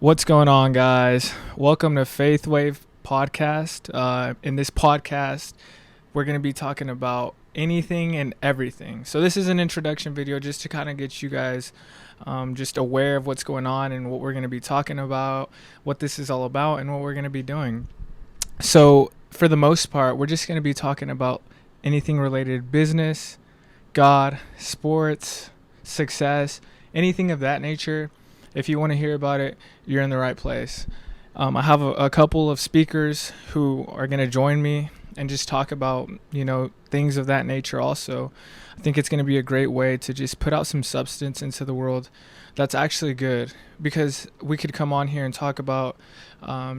What's going on, guys? Welcome to Faith Wave Podcast. In this podcast, we're going to be talking about anything and everything. So this is an introduction video just to kind of get you guys just aware of what's going on and what we're going to be talking about, what this is all about, and what we're going to be doing. So for the most part, we're just going to be talking about anything related to business, God, sports, success, anything of that nature. If you want to hear about it, you're in the right place. I have a couple of speakers who are going to join me and just talk about, things of that nature also. I think it's going to be a great way to just put out some substance into the world that's actually good, because we could come on here and talk about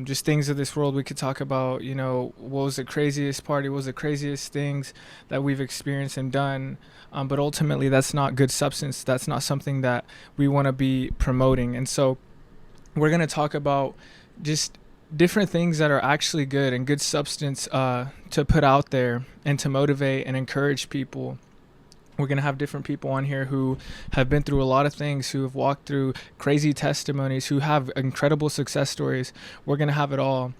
just things of this world. We could talk about, what was the craziest party, what was the craziest things that we've experienced and done. But ultimately, that's not good substance. That's not something that we want to be promoting. And so we're going to talk about just different things that are actually good and good substance to put out there and to motivate and encourage people. We're going to have different people on here who have been through a lot of things, who have walked through crazy testimonies, who have incredible success stories. We're going to have it all.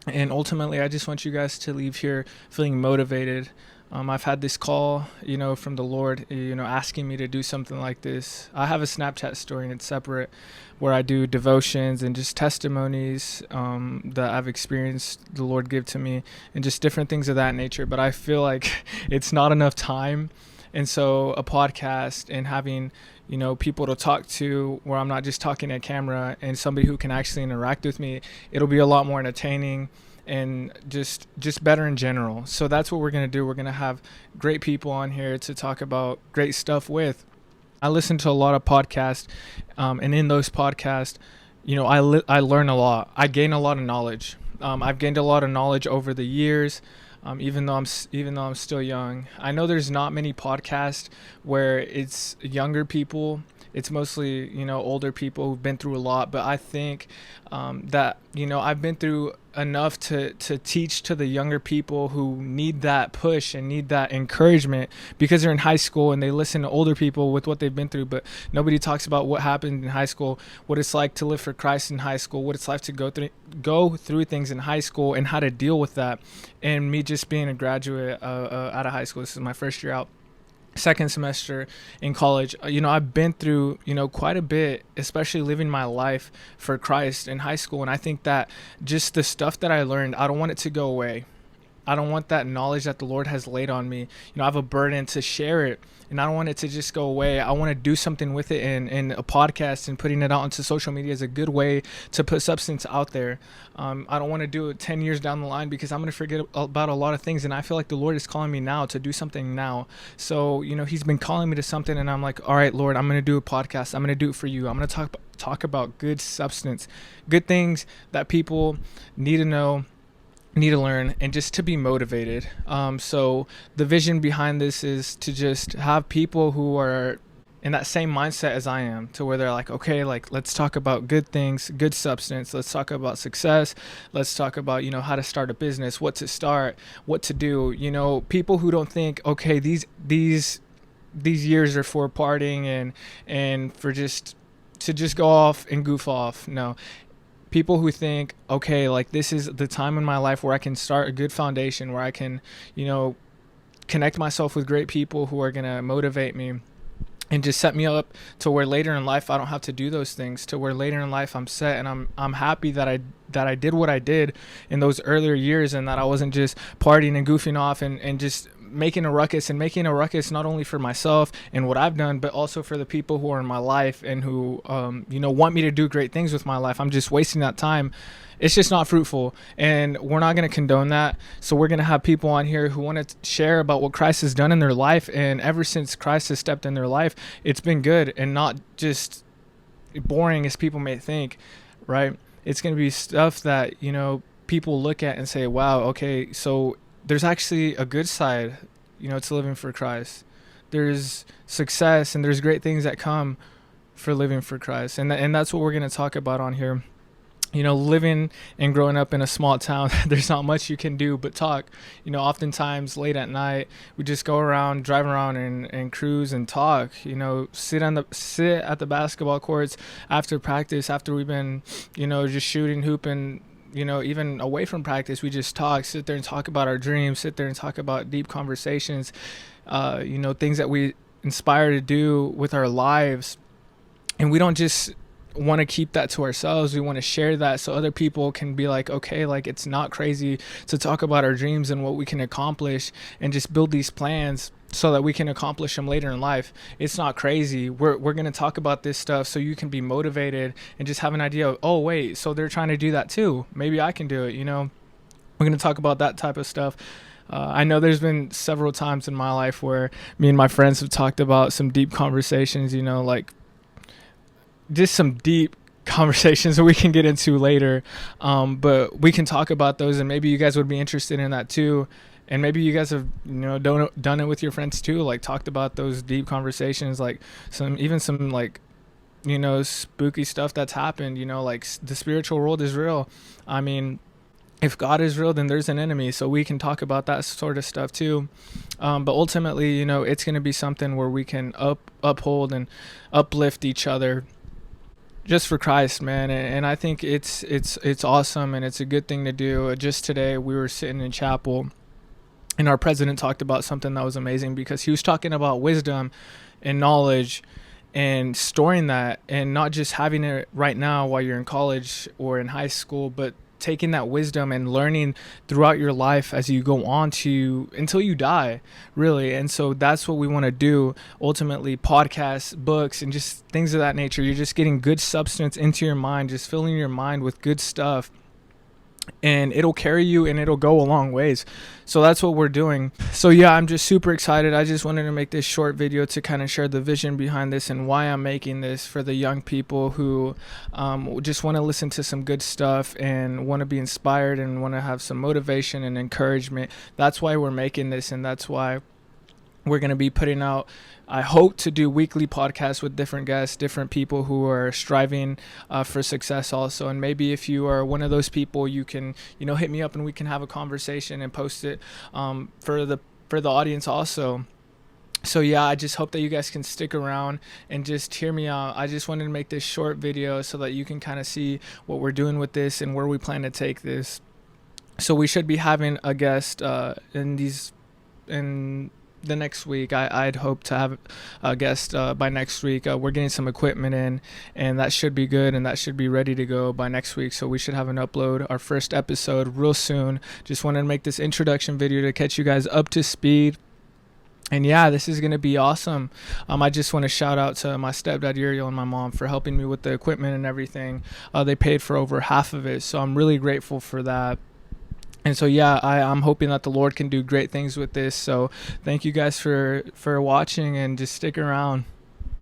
And ultimately, I just want you guys to leave here feeling motivated. I've had this call, from the Lord, asking me to do something like this. I have a Snapchat story, and it's separate, where I do devotions and just testimonies that I've experienced the Lord give to me, and just different things of that nature. But I feel like it's not enough time. And so a podcast and having, people to talk to, where I'm not just talking at camera, and somebody who can actually interact with me, it'll be a lot more entertaining and just better in general. So that's what we're going to do. We're going to have great people on here to talk about great stuff with. I listen to a lot of podcasts, and in those podcasts, I learn a lot. I gain a lot of knowledge. I've gained a lot of knowledge over the years. Even though I'm still young, I know there's not many podcasts where it's younger people. It's mostly, older people who've been through a lot. But I think that, I've been through enough to teach to the younger people who need that push and need that encouragement, because they're in high school and they listen to older people with what they've been through. But nobody talks about what happened in high school, what it's like to live for Christ in high school, what it's like to go through things in high school, and how to deal with that. And me just being a graduate out of high school, this is my first year out. Second semester in college, I've been through, quite a bit, especially living my life for Christ in high school. And I think that just the stuff that I learned, I don't want it to go away. I don't want that knowledge that the Lord has laid on me. I have a burden to share it, and I don't want it to just go away. I want to do something with it, and a podcast and putting it out onto social media is a good way to put substance out there. I don't want to do it 10 years down the line, because I'm going to forget about a lot of things, and I feel like the Lord is calling me now to do something now. So, He's been calling me to something, and I'm like, all right, Lord, I'm going to do a podcast. I'm going to do it for you. I'm going to talk about good substance, good things that people need to know, need to learn, and just to be motivated. So the vision behind this is to just have people who are in that same mindset as I am, to where they're like, okay, let's talk about good things, good substance. Let's talk about success. Let's talk about, how to start a business, what to start, what to do. People who don't think, okay, these years are for partying and for just to just go off and goof off. No. People who think, okay, this is the time in my life where I can start a good foundation, where I can, connect myself with great people who are going to motivate me and just set me up to where later in life I don't have to do those things, to where later in life I'm set, and I'm happy that I did what I did in those earlier years, and that I wasn't just partying and goofing off and just making a ruckus not only for myself and what I've done, but also for the people who are in my life and who want me to do great things with my life. I'm just wasting that time. It's just not fruitful, and we're not going to condone that. So we're going to have people on here who want to share about what Christ has done in their life, and ever since Christ has stepped in their life, it's been good and not just boring as people may think, right? It's going to be stuff that people look at and say, wow, okay, so there's actually a good side, to living for Christ. There's success and there's great things that come for living for Christ. And that's what we're going to talk about on here. living and growing up in a small town, there's not much you can do but talk. Oftentimes late at night, we just go around, drive around, and cruise and talk. Sit at the basketball courts after practice, after we've been, just shooting, hooping. Even away from practice, we just talk, sit there and talk about our dreams, sit there and talk about deep conversations, things that we inspire to do with our lives. And we don't just want to keep that to ourselves. We want to share that so other people can be like, okay, like, it's not crazy to talk about our dreams and what we can accomplish, and just build these plans so that we can accomplish them later in life. It's not crazy. We're going to talk about this stuff so you can be motivated and just have an idea of, oh wait, so they're trying to do that too, maybe I can do it. We're going to talk about that type of stuff. I know there's been several times in my life where me and my friends have talked about some deep conversations, like just some deep conversations that we can get into later. But we can talk about those, and maybe you guys would be interested in that too. And maybe you guys have, done it with your friends too, like talked about those deep conversations, like some like, spooky stuff that's happened, like the spiritual world is real. I mean, if God is real, then there's an enemy. So we can talk about that sort of stuff too. But ultimately, it's going to be something where we can uphold and uplift each other just for Christ, man. And I think it's awesome, and it's a good thing to do. Just today we were sitting in chapel, and our president talked about something that was amazing, because he was talking about wisdom and knowledge and storing that, and not just having it right now while you're in college or in high school, but taking that wisdom and learning throughout your life as you go on to until you die, really. And so that's what we want to do ultimately. Podcasts, books, and just things of that nature. You're just getting good substance into your mind, just filling your mind with good stuff, and it'll carry you and it'll go a long ways. So that's what we're doing. So yeah, I'm just super excited. I just wanted to make this short video to kind of share the vision behind this and why I'm making this for the young people who just want to listen to some good stuff and want to be inspired and want to have some motivation and encouragement. That's why we're making this, and that's why we're going to be putting out, I hope to do weekly podcasts with different guests, different people who are striving for success also. And maybe if you are one of those people, you can, hit me up and we can have a conversation and post it for the audience also. So yeah, I just hope that you guys can stick around and just hear me out. I just wanted to make this short video so that you can kind of see what we're doing with this and where we plan to take this. So we should be having a guest in the next week. I'd hope to have a guest by next week. We're getting some equipment in, and that should be good, and that should be ready to go by next week. So we should have an upload, our first episode, real soon. Just wanted to make this introduction video to catch you guys up to speed. And yeah, this is going to be awesome. I just want to shout out to my stepdad Uriel and my mom for helping me with the equipment and everything. They paid for over half of it, so I'm really grateful for that. And so yeah, I'm hoping that the Lord can do great things with this. So thank you guys for watching, and just stick around.